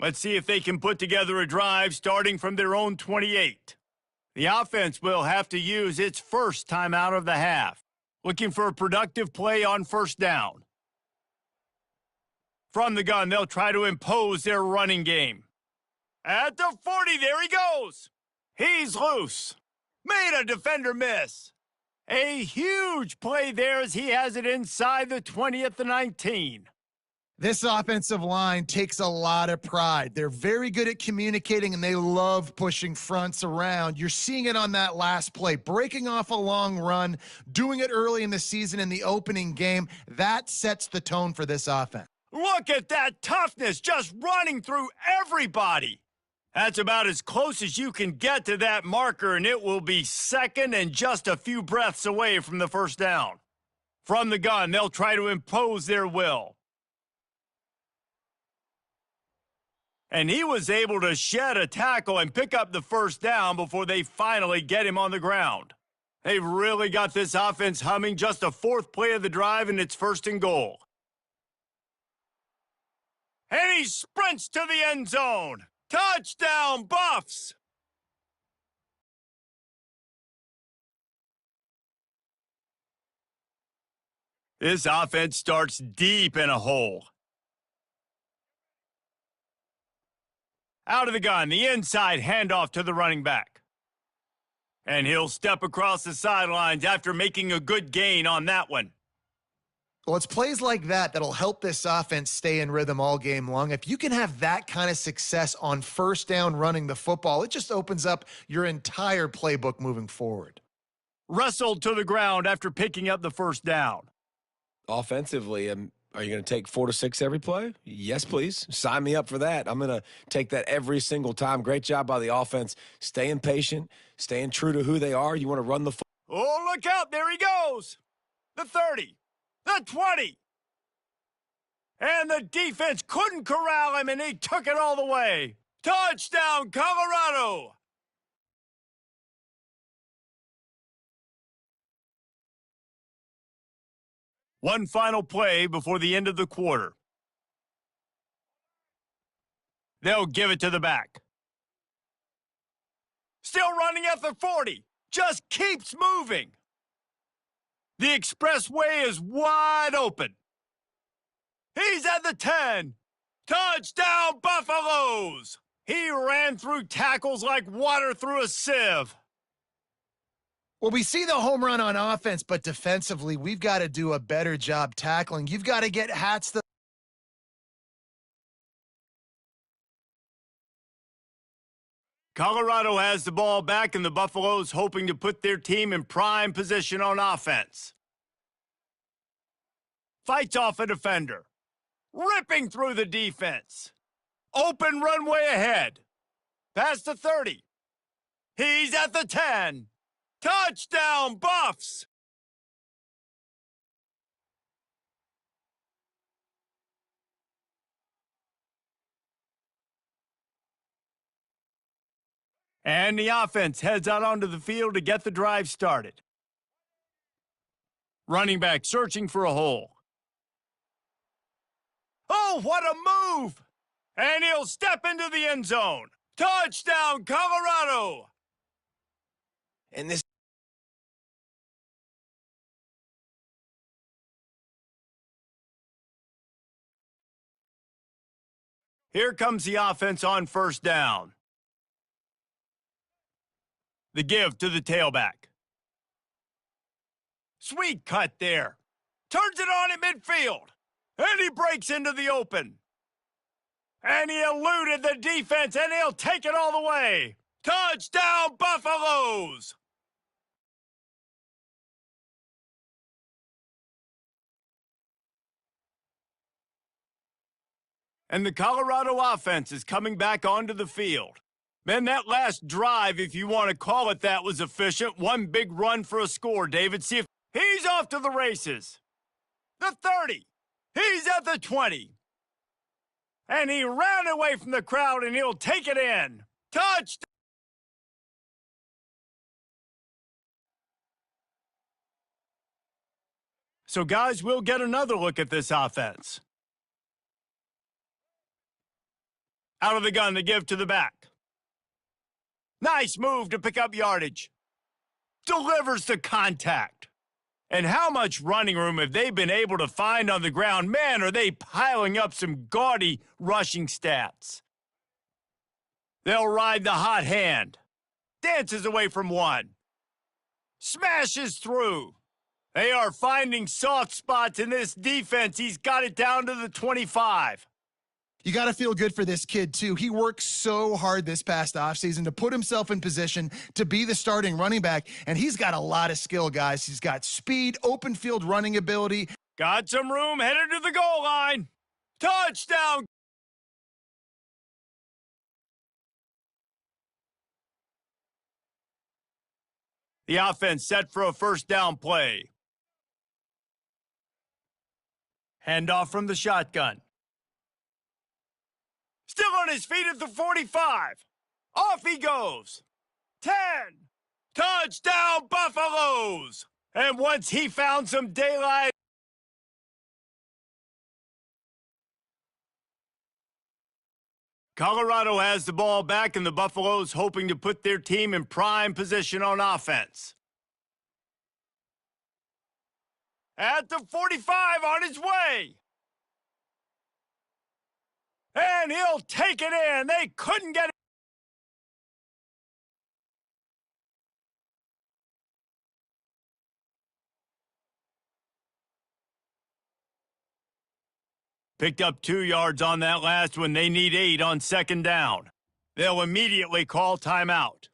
Let's see if they can put together a drive starting from their own 28. The offense will have to use its first timeout of the half, looking for a productive play on first down. From the gun, they'll try to impose their running game. At the 40, there he goes. He's loose. Made a defender miss. A huge play there as he has it inside the 20 at the 19. This offensive line takes a lot of pride. They're very good at communicating, and they love pushing fronts around. You're seeing it on that last play, breaking off a long run, doing it early in the season in the opening game. That sets the tone for this offense. Look at that toughness, just running through everybody. That's about as close as you can get to that marker, and it will be second and just a few breaths away from the first down. From the gun, they'll try to impose their will. And he was able to shed a tackle and pick up the first down before they finally get him on the ground. They've really got this offense humming. Just a fourth play of the drive, and it's first and goal. And he sprints to the end zone. Touchdown, Buffs! This offense starts deep in a hole. Out of the gun, the inside handoff to the running back. And he'll step across the sidelines after making a good gain on that one. Well, it's plays like that that'll help this offense stay in rhythm all game long. If you can have that kind of success on first down running the football, it just opens up your entire playbook moving forward. Wrestled to the ground after picking up the first down. Offensively, are you going to take 4 to 6 every play? Yes, please. Sign me up for that. I'm going to take that every single time. Great job by the offense. Staying patient, staying true to who they are. You want to run the football. Oh, look out. There he goes. The 30. The 20. And the defense couldn't corral him, and he took it all the way. Touchdown, Colorado! One final play before the end of the quarter. They'll give it to the back. Still running at the 40. Just keeps moving. The expressway is wide open. He's at the 10. Touchdown, Buffaloes! He ran through tackles like water through a sieve. Well, we see the home run on offense, but defensively, we've got to do a better job tackling. You've got to get hats to. Colorado has the ball back, and the Buffaloes hoping to put their team in prime position on offense. Fights off a defender. Ripping through the defense. Open runway ahead. Past the 30. He's at the 10. Touchdown, Buffs! And the offense heads out onto the field to get the drive started. Running back searching for a hole. Oh, what a move! And he'll step into the end zone. Touchdown, Colorado! And this Here comes the offense on first down. The give to the tailback. Sweet cut there. Turns it on at midfield. And he breaks into the open. And he eluded the defense, and he'll take it all the way. Touchdown, Buffaloes! And the Colorado offense is coming back onto the field. Man, that last drive, if you want to call it that, was efficient. One big run for a score, David. See if he's off to the races. The 30. He's at the 20. And he ran away from the crowd, and he'll take it in. Touchdown! So, guys, we'll get another look at this offense. Out of the gun to give to the back. Nice move to pick up yardage. Delivers the contact. And how much running room have they been able to find on the ground? Man, are they piling up some gaudy rushing stats. They'll ride the hot hand. Dances away from one. Smashes through. They are finding soft spots in this defense. He's got it down to the 25. You got to feel good for this kid, too. He worked so hard this past offseason to put himself in position to be the starting running back, and he's got a lot of skill, guys. He's got speed, open field running ability. Got some room, headed to the goal line. Touchdown! The offense set for a first down play. Handoff from the shotgun. Still on his feet at the 45. Off he goes. 10. Touchdown, Buffaloes! And once he found some daylight, Colorado has the ball back, and the Buffaloes hoping to put their team in prime position on offense. At the 45, on his way. And he'll take it in. They couldn't get it. Picked up 2 yards on that last one. They need 8 on second down. They'll immediately call timeout.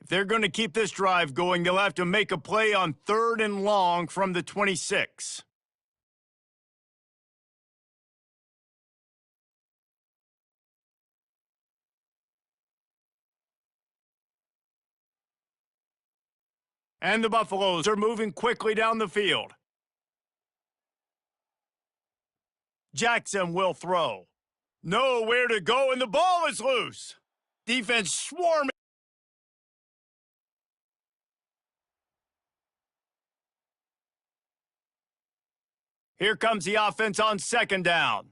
If they're going to keep this drive going, they'll have to make a play on 3rd and long from the 26. And the Buffaloes are moving quickly down the field. Jackson will throw. Nowhere to go, and the ball is loose. Defense swarming. Here comes the offense on second down.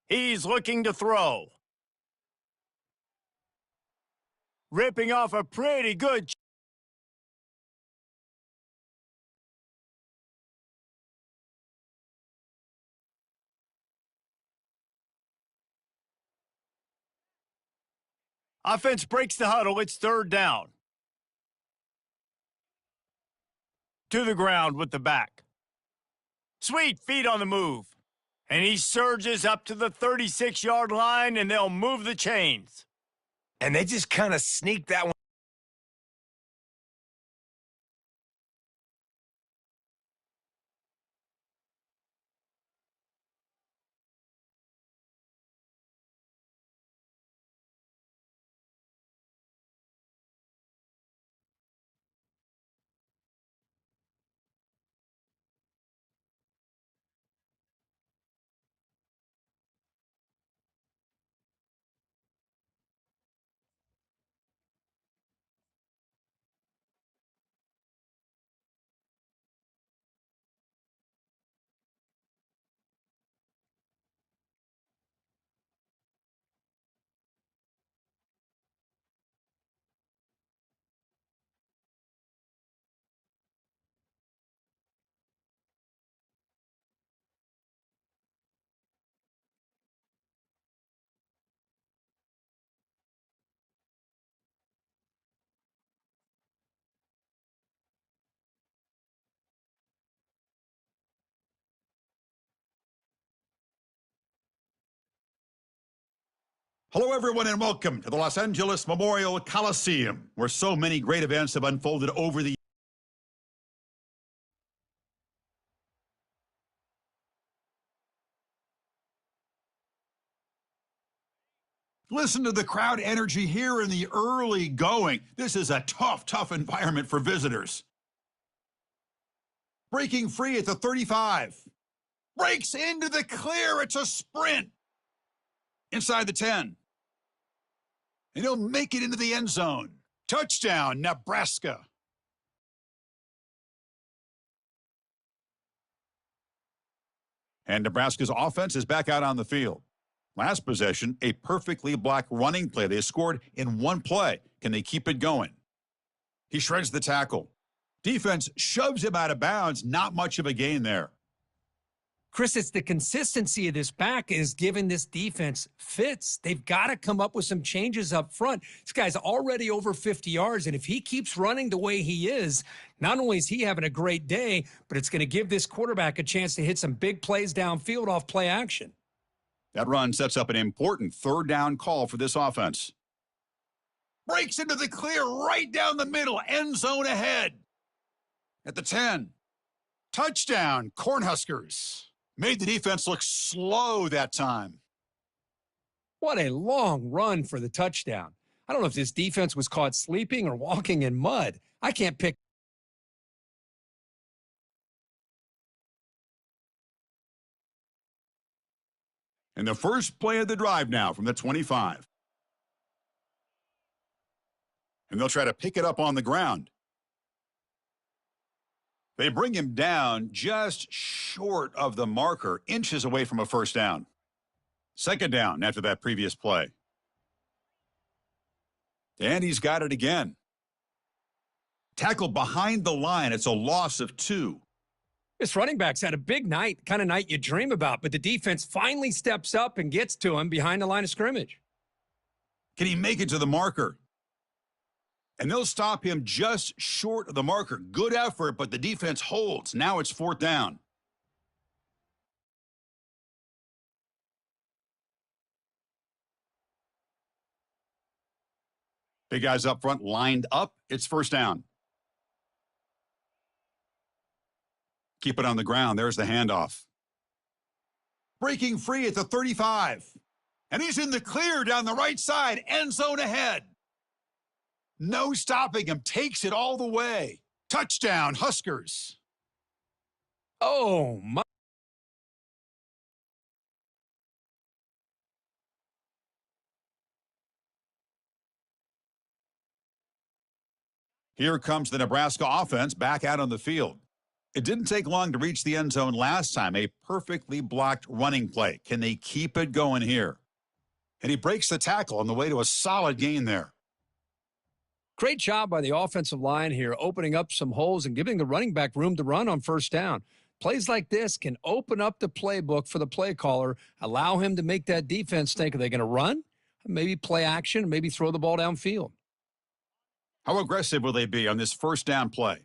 He's looking to throw. Ripping off a pretty good. Offense breaks the huddle. It's 3rd down. To the ground with the back. Sweet feet on the move. And he surges up to the 36-yard line, and they'll move the chains. And they just kind of sneak that one. Hello, everyone, and welcome to the Los Angeles Memorial Coliseum, where so many great events have unfolded over the Listen to the crowd energy here in the early going. This is a tough environment for visitors. Breaking free at the 35. Breaks into the clear. It's a sprint. Inside the 10. And he'll make it into the end zone. Touchdown, Nebraska. And Nebraska's offense is back out on the field. Last possession, a perfectly blocked running play. They scored in one play. Can they keep it going? He shreds the tackle. Defense shoves him out of bounds. Not much of a gain there. Chris, it's the consistency of this back is giving this defense fits. They've got to come up with some changes up front. This guy's already over 50 yards, and if he keeps running the way he is, not only is he having a great day, but it's going to give this quarterback a chance to hit some big plays downfield off play action. That run sets up an important third down call for this offense. Breaks into the clear right down the middle, end zone ahead. At the 10. Touchdown, Cornhuskers. Made the defense look slow that time. What a long run for the touchdown. I don't know if this defense was caught sleeping or walking in mud. I can't pick. And the first play of the drive now from the 25. And they'll try to pick it up on the ground. They bring him down just short of the marker, inches away from a first down. Second down after that previous play. And he's got it again. Tackled behind the line. It's a loss of 2. This running back's had a big night, kind of night you dream about, but the defense finally steps up and gets to him behind the line of scrimmage. Can he make it to the marker? And they'll stop him just short of the marker. Good effort, but the defense holds. Now it's fourth down. Big guys up front lined up. It's first down. Keep it on the ground. There's the handoff. Breaking free at the 35. And he's in the clear down the right side. End zone ahead. No stopping him. Takes it all the way. Touchdown, Huskers. Oh, my. Here comes the Nebraska offense back out on the field. It didn't take long to reach the end zone last time. A perfectly blocked running play. Can they keep it going here? And he breaks the tackle on the way to a solid gain there. Great job by the offensive line here, opening up some holes and giving the running back room to run on first down. Plays like this can open up the playbook for the play caller, allow him to make that defense think, are they going to run? Maybe play action, maybe throw the ball downfield. How aggressive will they be on this first down play?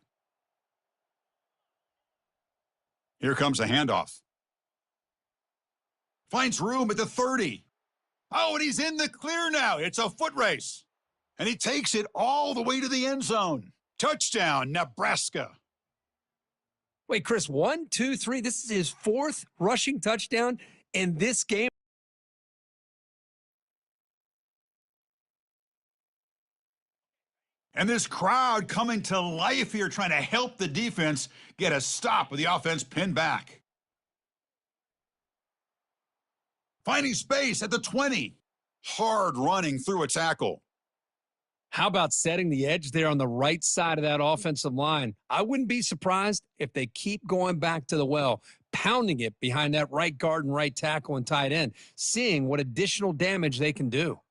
Here comes a handoff. Finds room at the 30. Oh, and he's in the clear now. It's a foot race. And he takes it all the way to the end zone. Touchdown, Nebraska. Wait, Chris, 1, 2, 3. This is his 4th rushing touchdown in this game. And this crowd coming to life here, trying to help the defense get a stop with the offense pinned back. Finding space at the 20. Hard running through a tackle. How about setting the edge there on the right side of that offensive line? I wouldn't be surprised if they keep going back to the well, pounding it behind that right guard and right tackle and tight end, seeing what additional damage they can do.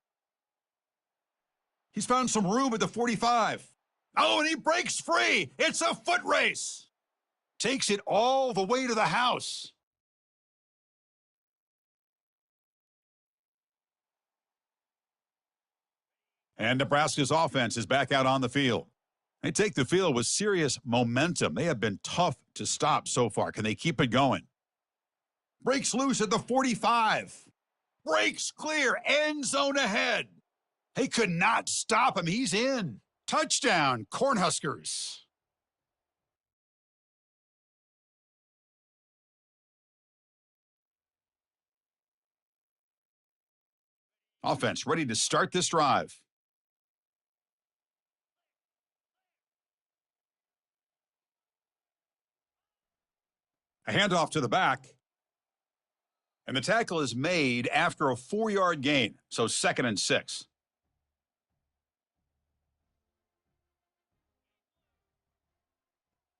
He's found some room at the 45. Oh, and he breaks free. It's a foot race. Takes it all the way to the house. And Nebraska's offense is back out on the field. They take the field with serious momentum. They have been tough to stop so far. Can they keep it going? Breaks loose at the 45. Breaks clear. End zone ahead. They could not stop him. He's in. Touchdown, Cornhuskers. Offense ready to start this drive. A handoff to the back. And the tackle is made after a 4-yard gain, so 2nd and 6.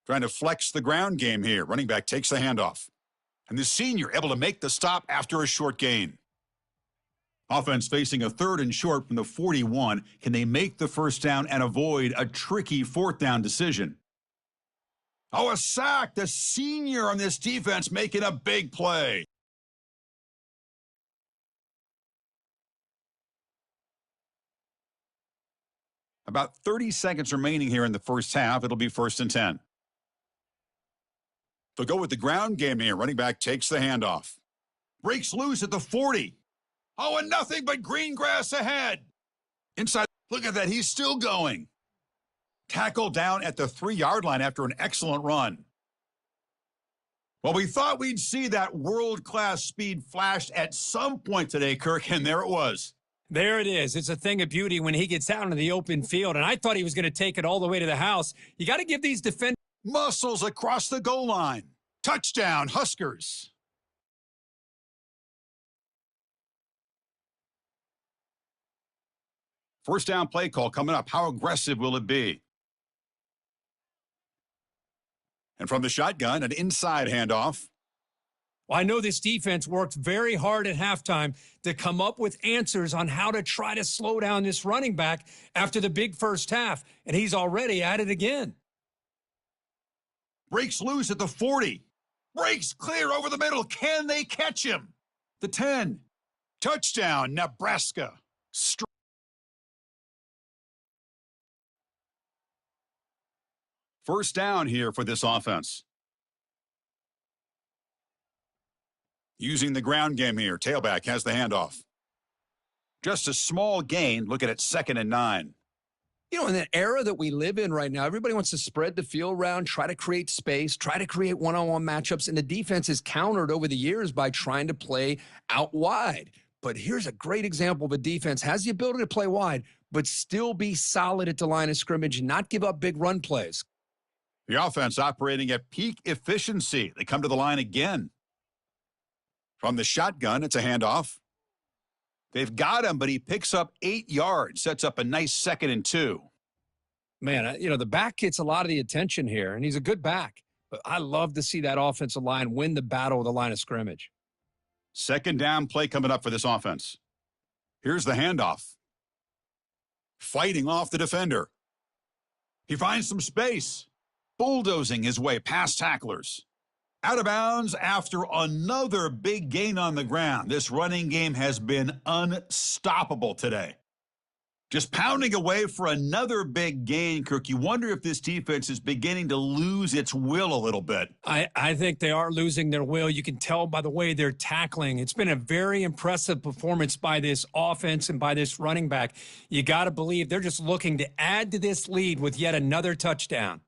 Trying to flex the ground game here. Running back takes the handoff. And the senior able to make the stop after a short gain. Offense facing a 3rd and short from the 41. Can they make the first down and avoid a tricky 4th down decision? Oh, a sack. The senior on this defense making a big play. About 30 seconds remaining here in the first half. It'll be 1st and 10. They'll go with the ground game here. Running back takes the handoff. Breaks loose at the 40. Oh, and nothing but green grass ahead. Inside, look at that. He's still going. Tackle down at the 3-yard line after an excellent run. Well, we thought we'd see that world-class speed flashed at some point today, Kirk, and there it was. There it is. It's a thing of beauty when he gets out into the open field, and I thought he was going to take it all the way to the house. You got to give these defenders Muscles across the goal line. Touchdown, Huskers. First down play call coming up. How aggressive will it be? And from the shotgun, an inside handoff. Well, I know this defense worked very hard at halftime to come up with answers on how to try to slow down this running back after the big first half, and he's already at it again. Breaks loose at the 40. Breaks clear over the middle. Can they catch him? The 10. Touchdown, Nebraska. First down here for this offense. Using the ground game here. Tailback has the handoff. Just a small gain. Look at it, 2nd and 9. You know, in the era that we live in right now, everybody wants to spread the field around, try to create space, try to create one-on-one matchups, and the defense is countered over the years by trying to play out wide. But here's a great example of a defense has the ability to play wide, but still be solid at the line of scrimmage and not give up big run plays. The offense operating at peak efficiency. They come to the line again. From the shotgun, it's a handoff. They've got him, but he picks up 8 yards, sets up a nice 2nd and 2. Man, you know, the back gets a lot of the attention here, and he's a good back. But I love to see that offensive line win the battle of the line of scrimmage. Second down play coming up for this offense. Here's the handoff. Fighting off the defender. He finds some space. Bulldozing his way past tacklers. Out of bounds after another big gain on the ground. This running game has been unstoppable today. Just pounding away for another big gain, Kirk. You wonder if this defense is beginning to lose its will a little bit. I think they are losing their will. You can tell by the way they're tackling. It's been a very impressive performance by this offense and by this running back. You got to believe they're just looking to add to this lead with yet another touchdown.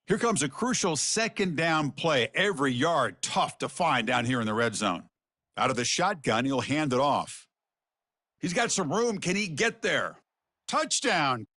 Here comes a crucial second down play. Every yard tough to find down here in the red zone. Out of the shotgun, he'll hand it off. He's got some room. Can he get there? Touchdown.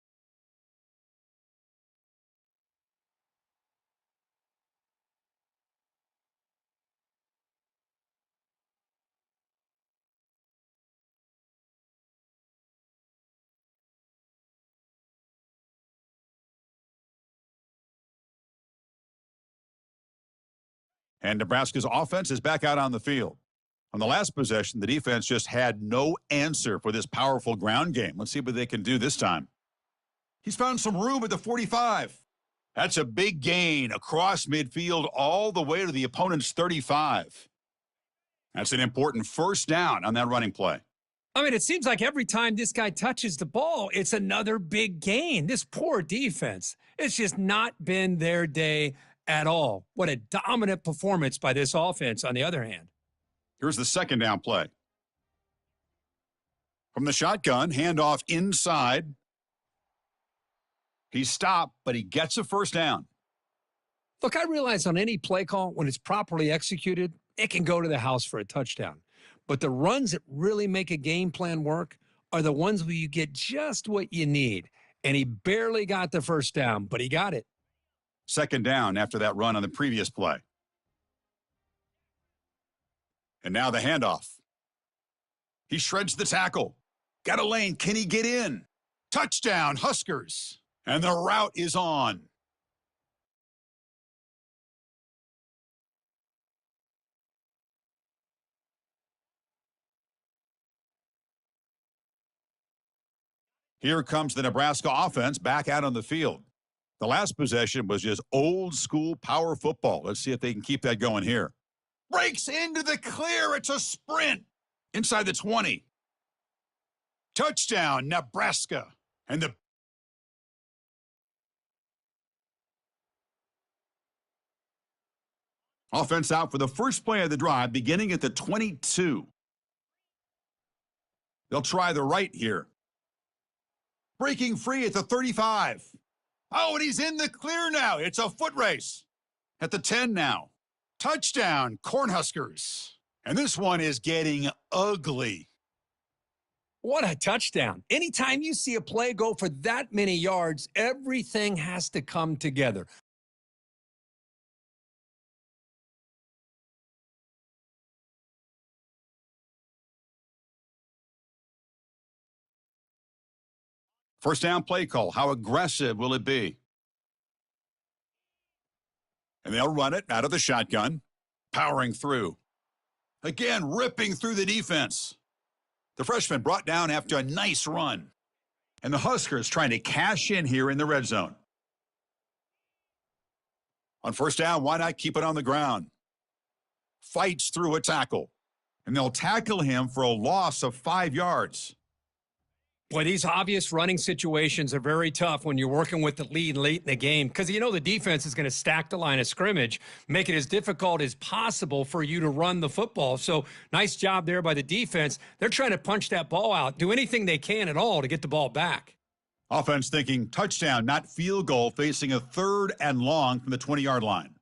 And Nebraska's offense is back out on the field. On the last possession, the defense just had no answer for this powerful ground game. Let's see what they can do this time. He's found some room at the 45. That's a big gain across midfield all the way to the opponent's 35. That's an important first down on that running play. I mean, it seems like every time this guy touches the ball, it's another big gain. This poor defense, it's just not been their day at all. What a dominant performance by this offense, on the other hand. Here's the second down play. From the shotgun, handoff inside. He stopped, but he gets a first down. Look, I realize on any play call, when it's properly executed, it can go to the house for a touchdown. But the runs that really make a game plan work are the ones where you get just what you need. And he barely got the first down, but he got it. Second down after that run on the previous play. And now the handoff. He shreds the tackle. Got a lane. Can he get in? Touchdown, Huskers. And the route is on. Here comes the Nebraska offense back out on the field. The last possession was just old school power football. Let's see if they can keep that going here. Breaks into the clear. It's a sprint. Inside the 20. Touchdown, Nebraska. And the offense out for the first play of the drive, beginning at the 22. They'll try the right here. Breaking free at the 35. Oh, and he's in the clear now. It's a foot race. At the 10 now. Touchdown, Cornhuskers. And this one is getting ugly. What a touchdown. Anytime you see a play go for that many yards, everything has to come together. First down play call. How aggressive will it be? And they'll run it out of the shotgun, powering through. Again, ripping through the defense. The freshman brought down after a nice run. And the Huskers trying to cash in here in the red zone. On first down, why not keep it on the ground? Fights through a tackle. And they'll tackle him for a loss of 5 yards. Boy, these obvious running situations are very tough when you're working with the lead late in the game because you know the defense is going to stack the line of scrimmage, make it as difficult as possible for you to run the football. So nice job there by the defense. They're trying to punch that ball out, do anything they can at all to get the ball back. Offense thinking touchdown, not field goal, facing a 3rd and long from the 20-yard line.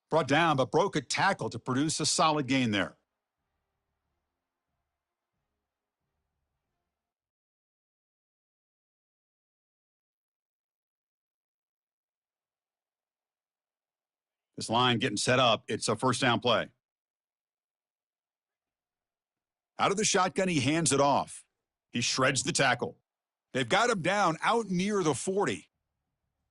Brought down, but broke a tackle to produce a solid gain there. This line getting set up. It's a first down play. Out of the shotgun, he hands it off. He shreds the tackle. They've got him down out near the 40.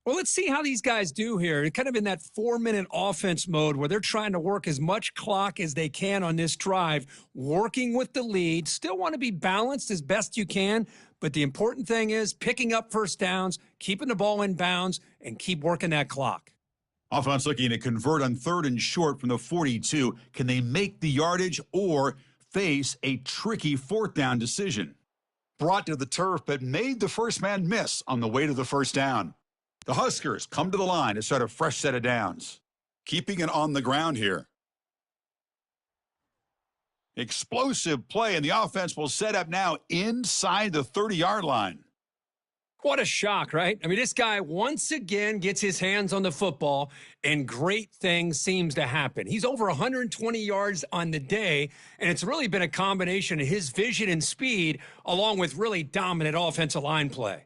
Well, let's see how these guys do here. They're kind of in that 4-minute offense mode where they're trying to work as much clock as they can on this drive, working with the lead. Still want to be balanced as best you can, but the important thing is picking up first downs, keeping the ball in bounds, and keep working that clock. Offense looking to convert on 3rd and short from the 42. Can they make the yardage or face a tricky 4th down decision? Brought to the turf, but made the first man miss on the way to the first down. The Huskers come to the line to start a fresh set of downs. Keeping it on the ground here. Explosive play, and the offense will set up now inside the 30-yard line. What a shock, right? I mean, this guy once again gets his hands on the football, and great things seems to happen. He's over 120 yards on the day, and it's really been a combination of his vision and speed along with really dominant offensive line play.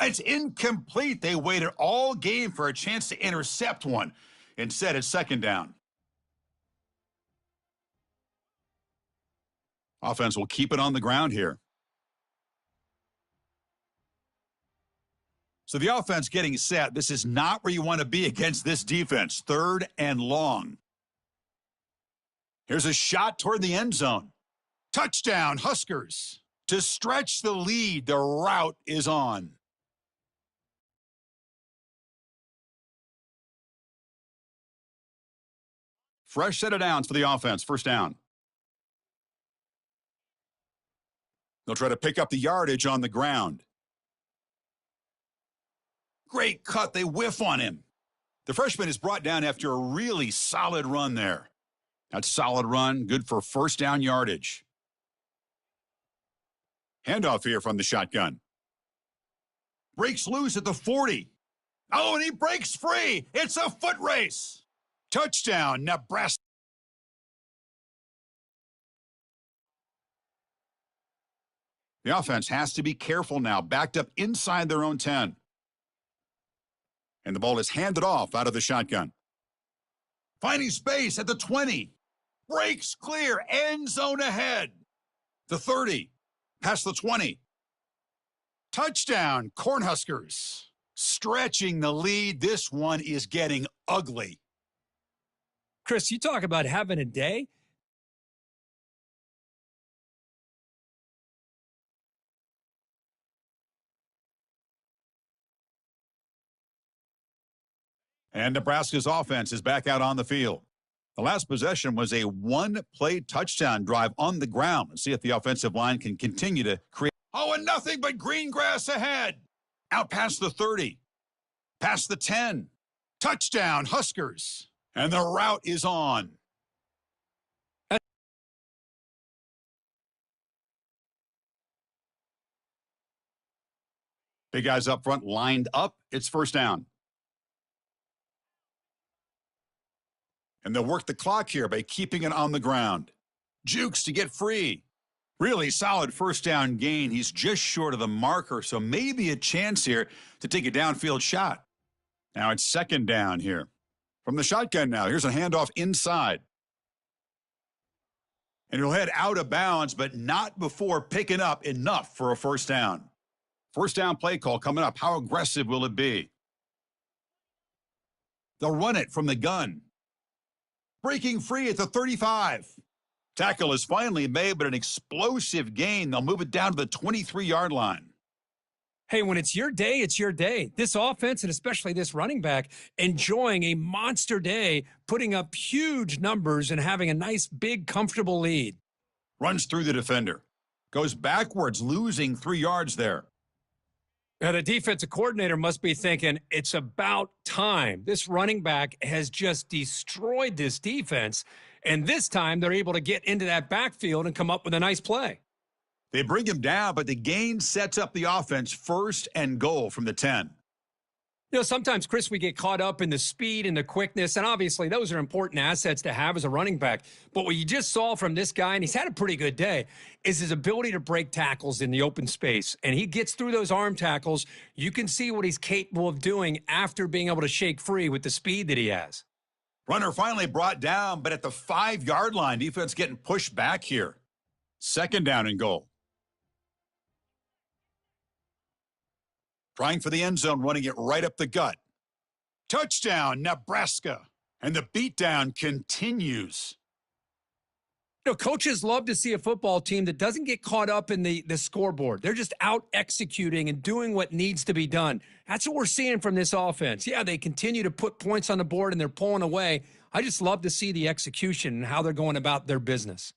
It's incomplete. They waited all game for a chance to intercept one. Instead, it's second down. Offense will keep it on the ground here. So the offense getting set. This is not where you want to be against this defense. 3rd and long. Here's a shot toward the end zone. Touchdown, Huskers. To stretch the lead, the route is on. Fresh set of downs for the offense. First down. They'll try to pick up the yardage on the ground. Great cut. They whiff on him. The freshman is brought down after a really solid run there. That solid run, good for first down yardage. Handoff here from the shotgun. Breaks loose at the 40. Oh, and he breaks free. It's a foot race. Touchdown, Nebraska. The offense has to be careful now, backed up inside their own 10. And the ball is handed off out of the shotgun. Finding space at the 20. Breaks clear. End zone ahead. The 30. Past the 20. Touchdown, Cornhuskers. Stretching the lead. This one is getting ugly. Chris, you talk about having a day. And Nebraska's offense is back out on the field. The last possession was a one-play touchdown drive on the ground. Let's see if the offensive line can continue to create. Oh, and nothing but green grass ahead. Out past the 30. Past the 10. Touchdown, Huskers. And the route is on. Big guys up front lined up. It's first down. And they'll work the clock here by keeping it on the ground. Jukes to get free. Really solid first down gain. He's just short of the marker, so maybe a chance here to take a downfield shot. Now it's second down here. From the shotgun now, here's a handoff inside. And he'll head out of bounds, but not before picking up enough for a first down. First down play call coming up. How aggressive will it be? They'll run it from the gun. Breaking free at the 35. Tackle is finally made, but an explosive gain. They'll move it down to the 23-yard line. Hey, when it's your day, it's your day. This offense, and especially this running back, enjoying a monster day, putting up huge numbers and having a nice, big, comfortable lead. Runs through the defender. Goes backwards, losing 3 yards there. Now, the defensive coordinator must be thinking, it's about time. This running back has just destroyed this defense, and this time they're able to get into that backfield and come up with a nice play. They bring him down, but the gain sets up the offense first and goal from the 10. You know, sometimes, Chris, we get caught up in the speed and the quickness, and obviously those are important assets to have as a running back. But what you just saw from this guy, and he's had a pretty good day, is his ability to break tackles in the open space. And he gets through those arm tackles. You can see what he's capable of doing after being able to shake free with the speed that he has. Runner finally brought down, but at the 5-yard line, defense getting pushed back here. Second down and goal. Trying for the end zone, running it right up the gut. Touchdown, Nebraska. And the beatdown continues. You know, coaches love to see a football team that doesn't get caught up in the scoreboard. They're just out executing and doing what needs to be done. That's what we're seeing from this offense. Yeah, they continue to put points on the board and they're pulling away. I just love to see the execution and how they're going about their business.